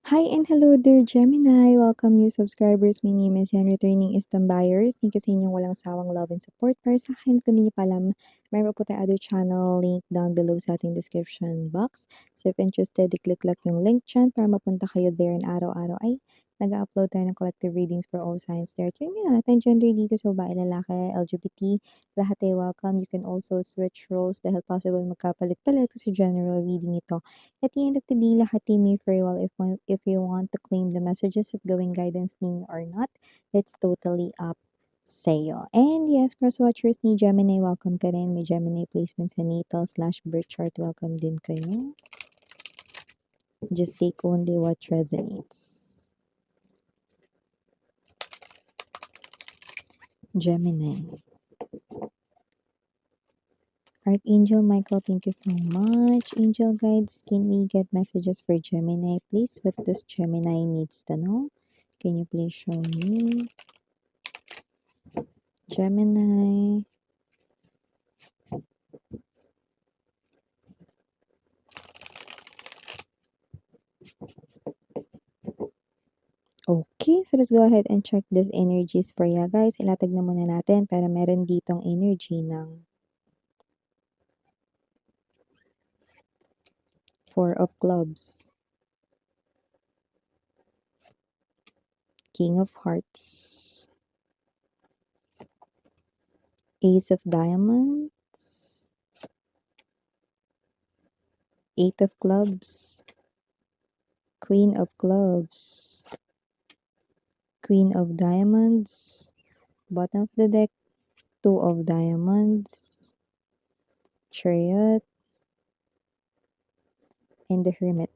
Hi and hello dear Gemini! Welcome new subscribers. My name is Yan, returning Istam buyers. Thank you sa inyong walang sawang love and support. Para sa akin, kung hindi nyo pa alam, mayroon po tayo other channel link down below sa ating description box. So if interested, i-click lang yung link dyan para mapunta kayo there and araw-araw ay nag-upload tayo ng collective readings for all signs there. Yun nga, natin gender dito sa babae, lalaki, LGBT, lahat ay welcome. You can also switch roles dahil possible magkapalit-palit kasi general reading ito. At the end of the day, lahat ay may free will. If you want to claim the messages at gawing guidance ninyo or not, it's totally up sa'yo. And yes, cross watchers ni Gemini, welcome ka rin. May Gemini placements sa natal/birth chart, welcome din kayo. Just take only what resonates. Gemini. Archangel Michael, thank you so much. Angel guides, can we get messages for Gemini, please? What does Gemini needs to know? Can you please show me? Gemini. Okay, so let's go ahead and check these energies for ya guys. Ilatag na muna natin para meron ditong energy ng Four of Clubs, King of Hearts, Ace of Diamonds, Eight of Clubs, Queen of Clubs, Queen of Diamonds, bottom of the deck, Two of Diamonds, Chariot, and the Hermit.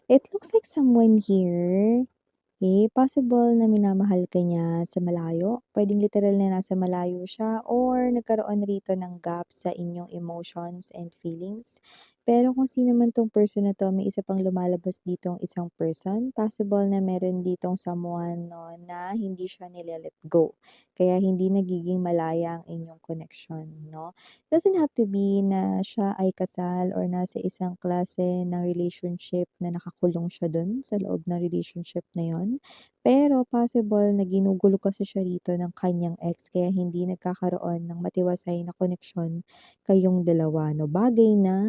It looks like someone here, possible na minamahal ka niya sa malayo. Puwedeng literal na nasa malayo siya or nagkaroon rito ng gap sa inyong emotions and feelings. Pero kung sino man 'tong person na 'to, may isa pang lumalabas ditong isang person. Possible na meron ditong someone 'no, na hindi siya nile-let go. Kaya hindi nagiging malaya ang inyong connection 'no. Doesn't have to be na siya ay kasal or nasa isang klase ng relationship na nakakulong siya dun sa loob ng relationship na yun. Pero possible na ginugulo kasi siya rito ng kanyang ex kaya hindi nagkakaroon ng matiwasay na koneksyon kayong dalawa 'no. Bagay na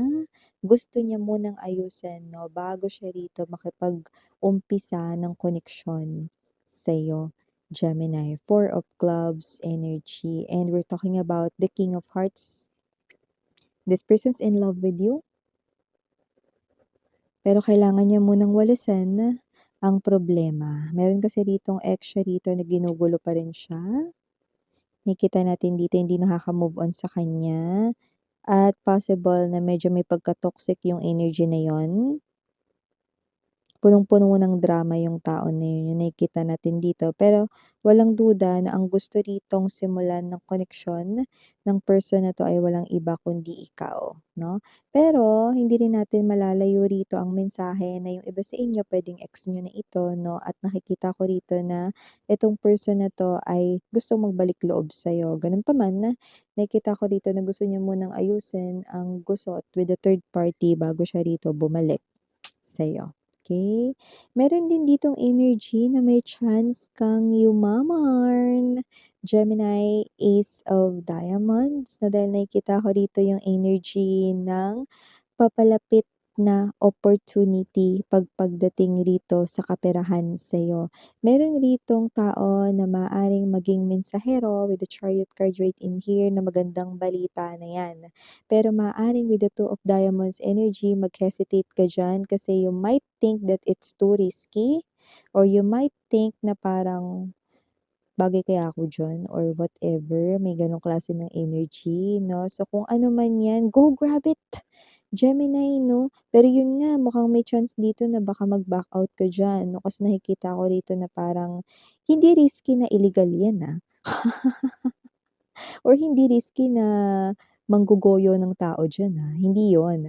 gusto niya munang ayusin 'no, bago siya rito makipag-umpisa ng koneksyon sa'yo, Gemini. Four of Clubs energy, and we're talking about the King of Hearts. This person's in love with you, pero kailangan niya munang walisin ang problema. Meron kasi ritong ex siya rito na ginugulo pa rin siya. Nakikita natin dito hindi nakaka-move on sa kanya at possible na medyo may pagka-toxic yung energy na yon. Punong-puno ng drama yung tao na yun, yung nakikita natin dito. Pero walang duda na ang gusto ritong simulan ng koneksyon ng person na 'to ay walang iba kundi ikaw, 'no? Pero hindi rin natin malalayo rito ang mensahe na yung iba sa inyo puwedeng ex niyo na ito, 'no? At nakikita ko rito na itong person na 'to ay gustong magbalik loob sa'yo. Gano'n pa man, nakikita ko rito na gusto niya munang ayusin ang gusot with the third party bago siya rito bumalik sa'yo. Okay. Meron din ditong energy na may chance kang yumaman. Gemini, Ace of Diamonds, na dahil nakikita ko rito yung energy ng papalapit na opportunity pagdating rito sa kaperahan sa'yo. Meron ritong tao na maaaring maging mensahero with the Chariot card right in here na magandang balita na yan. Pero maaaring with the Two of Diamonds energy, mag-hesitate ka dyan kasi you might think that it's too risky or you might think na parang bagay kaya ako dyan or whatever, may ganong klase ng energy, no? So, kung ano man yan, go grab it! Gemini 'no? Pero yun nga, mukhang may chance dito na baka mag-back out ka diyan 'no, kasi nakikita ko rito na parang hindi risky na illegal yan, or hindi risky na manggogoyo ng tao diyan, hindi 'yun,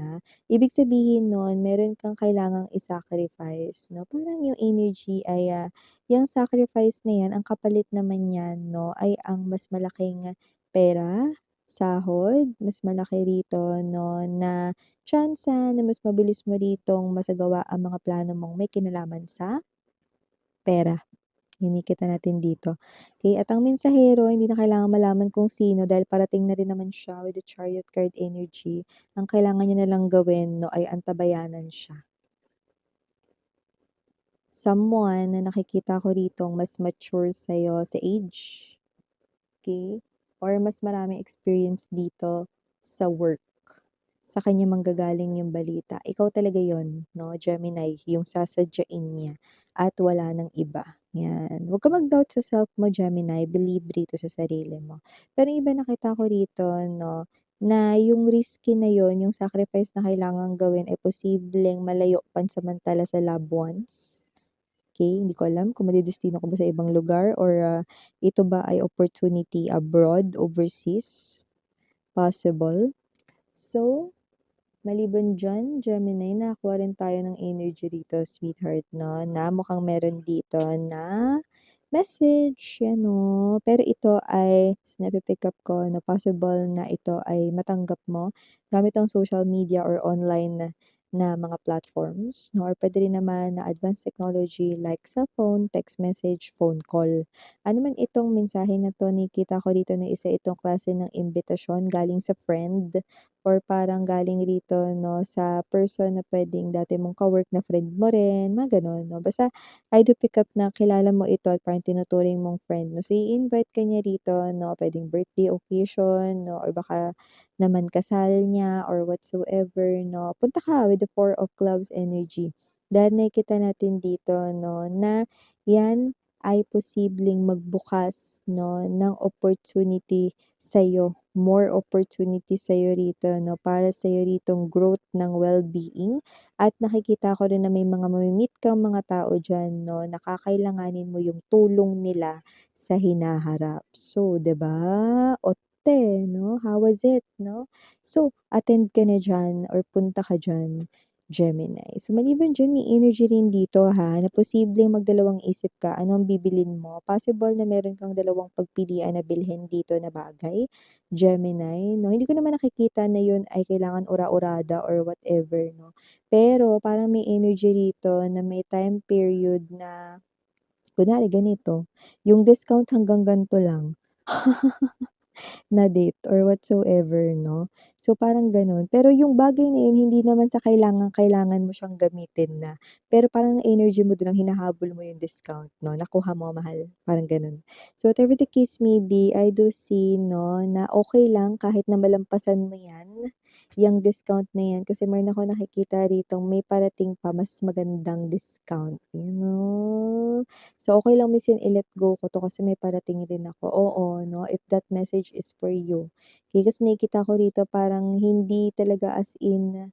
Ibig sabihin nun meron kang kailangang i-sacrifice 'no, parang yung energy ay, yang sacrifice na 'yan ang kapalit naman niyan 'no ay ang mas malaking pera, sahod, mas malaki rito 'no na tsansa na mas mabilis mo ritong masagawa ang mga plano mong may kinalaman sa pera. Yun nakikita natin dito. Okey, at ang mensahero hindi na kailangang malaman kung sino dahil parating na rin naman siya with the Chariot card energy. Ang kailangan niyo na lang gawin 'no ay antabayanan siya. Someone na nakikita ko ritong mas mature sa'yo sa age, okey, or mas maraming experience dito sa work. Sa kanya manggagaling yung balita. Ikaw talaga yon 'no, Gemini, yung sasadyain niya at wala ng iba, 'yan. Huwag kang mag-doubt sa self mo, Gemini, believe rito sa sarili mo. Pero yung iba nakita ko rito 'no, na yung risky na yon, yung sacrifice na kailangang gawin ay posibleng malayo pansamantala sa loved ones, okey? Hindi ko alam kung madedestino ka ba sa ibang lugar or, ito ba ay opportunity abroad, overseas, possible. So maliban diyan, Gemini, nakakuha rin tayo ng energy rito, sweetheart 'no, na mukhang meron dito na message, 'yan oh. Pero ito ay napi-pick up ko na possible na ito ay matanggap mo gamit ang social media or online na mga platforms 'no, or puwede rin naman na advanced technology like cellphone, text message, phone call. Ano man itong mensahe na 'to, nakikita ko dito na isa itong klase ng imbitasyon galing sa friend or parang galing rito 'no, sa person na puwedeng dati mong ka-work na friend mo rin, mga gano'n 'no. Basta I do pick up na kilala mo ito at parang tinuturing mong friend 'no. So i-invite ka niya rito 'no, puwedeng birthday occasion 'no or baka naman kasal niya or whatsoever 'no. Punta ka with the Four of Clubs energy. Dahil nakikita natin dito 'no, na 'yan ay posibleng magbukas 'no, ng opportunity sa'yo, more opportunity sa'yo rito 'no, para sa'yo ritong growth ng well-being at nakikita ko rin na may mga mami-meet kang mga tao diyan 'no, na kakailanganin mo yung tulong nila sa hinaharap. So, 'di ba? Otte 'no, how was it 'no? So, attend ka na diyan or punta ka diyan, Gemini. So, maliban diyan may energy rin dito na posibleng magdalawang isip ka, ano ang bibilhin mo. Possible na meron kang dalawang pagpilian na bilhin dito na bagay, Gemini 'no. Hindi ko naman nakikita na yun ay kailangan ura-urada or whatever 'no. Pero parang may energy rito na may time period na kunwari ganito, yung discount hanggang gan'to lang. Na date or whatsoever 'no. So, parang gano'n. Pero yung bagay na yun hindi naman sa kailangang-kailangan mo siyang gamitin na, pero parang ang energy mo dun ang hinahabol mo yung discount 'no, nakuha mo mahal, parang gano'n. So, whatever the case may be, I do see 'no, na okey lang kahit na malampasan mo 'yan, yang discount na 'yan kasi meron akong nakikita ritong may parating pa mas magandang discount, you know. So, okey lang minsan i-let go ko 'to kasi may parating rin ako, oo 'no, if that message is for you. Kasi nakikita ko rito parang hindi talaga as in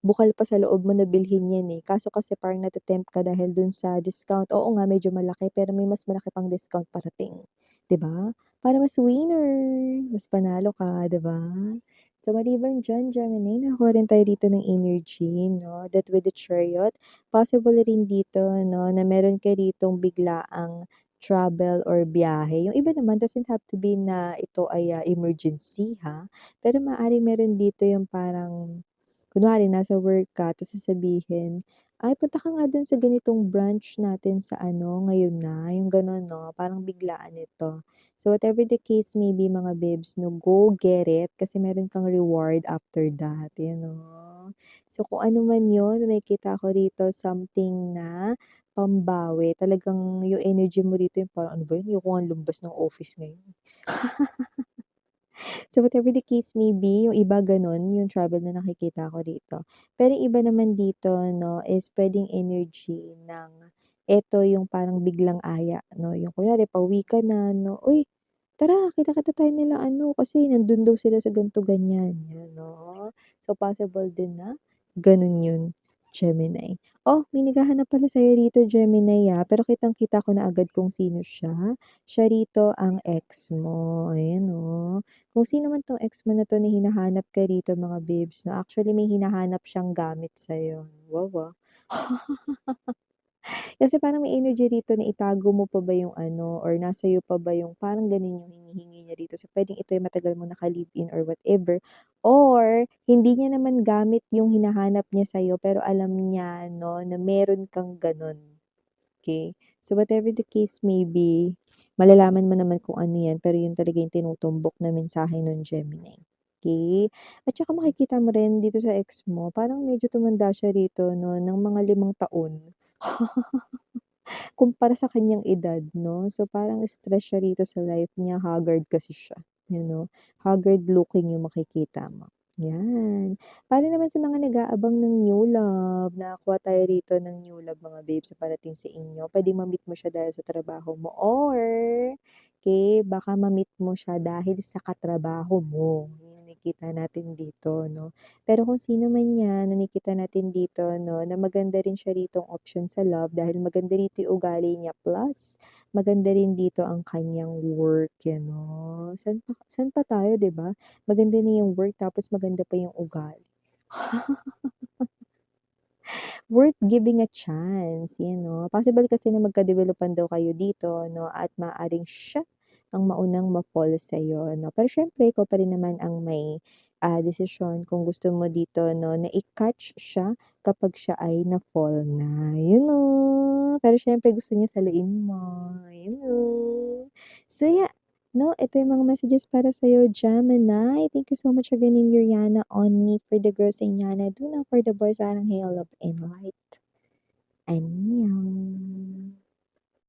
bukal pa sa loob mo na bilhin 'yan, kaso kasi parang nate-tempt ka dahil dun sa discount. Oo nga medyo malaki pero may mas malaki pang discount parating, 'di ba? Para mas winner, mas panalo ka, 'di ba? So, maliban diyan, Gemini, nakakuha rin tayo dito ng energy 'no, that with the Chariot, possible rin dito 'no, na meron ka ritong biglaang travel or biyahe. Yung iba naman doesn't have to be na ito ay, emergency pero maaaring meron dito yung parang kunwari nasa work ka tapos sasabihin, "Ay punta ka nga dun sa ganitong branch natin sa ano ngayon na." Yung gano'n 'no, parang biglaan ito. So whatever the case may be mga babes 'no, go get it kasi meron kang reward after that, you know. So kung ano man yun na nakikita ko rito something na pambawi, talagang yung energy mo rito yung parang, "Ano ba yun, ayoko ngang lumabas ng office ngayon." So, whatever the case may be, yung iba gano'n, yung travel na nakikita ko dito. Pero yung iba naman dito 'no, is puwedeng energy ng eto yung parang biglang aya 'no, yung kunyari pauwi ka na 'no, "Uy, tara kita-kita tayo nila ano, kasi nandun daw sila sa ganito ganyan." 'Yan 'no. So, possible din na gano'n yun, Gemini. Oh, may naghahanap pala sa'yo rito Gemini, pero kitang-kita ko na agad kung sino siya. Siya rito ang ex mo, ayan oh. Kung sino man 'tong ex mo na 'to na hinahanap ka rito mga babes 'no, actually may hinahanap siyang gamit sa'yo. Wow, Kasi parang may energy rito na itago mo pa ba yung ano or nasa iyo pa ba yung parang gano'n yung hinihingi niya rito. So, puwedeng ito ay matagal mo naka-live-in or whatever or hindi niya naman gamit yung hinahanap niya sa'yo pero alam niya 'no, na meron kang gano'n, okey? So, whatever the case may be, malalaman mo naman kung ano 'yan pero 'yun talaga yung tinutumbok na mensahe ng Gemini, okey? At saka makikita mo rin dito sa ex mo parang medyo tumanda siya rito 'no, ng mga 5 taon. Kumpara sa kanyang edad 'no. So, parang stress siya rito sa life niya, haggard kasi siya, haggard looking yung makikita mo, 'yan. Para naman sa mga nag-aabang ng new love, nakakuha tayo rito ng new love mga babes na parating sa inyo. Puwedeng ma-meet mo siya dahil sa trabaho mo or baka ma-meet mo siya dahil sa katrabaho mo, yung nakikita natin dito 'no. Pero kung sino man 'yan na nakikita natin dito 'no, na maganda rin siya ritong option sa love dahil maganda rito yung ugali niya plus maganda rin dito ang kanyang work, 'no. Saan pa tayo 'di ba? Maganda na yung work tapos maganda pa yung ugali. Worth giving a chance, 'no. Possible kasi na magka-developan daw kayo dito 'no at maaaring siya ang maunang ma-fall sa'yo 'no. Pero siyempre ikaw pa rin naman ang may, desisyon kung gusto mo dito 'no na i-catch siya kapag siya ay na-fall na, Pero siyempre gusto niya saluin mo, So yeah, 'no, ito yung mga messages para sa'yo Gemini. Thank you so much for getting your Yana on me. For the girls in Yana, do now for the boys, sarang hail, love, and light. Annyeong.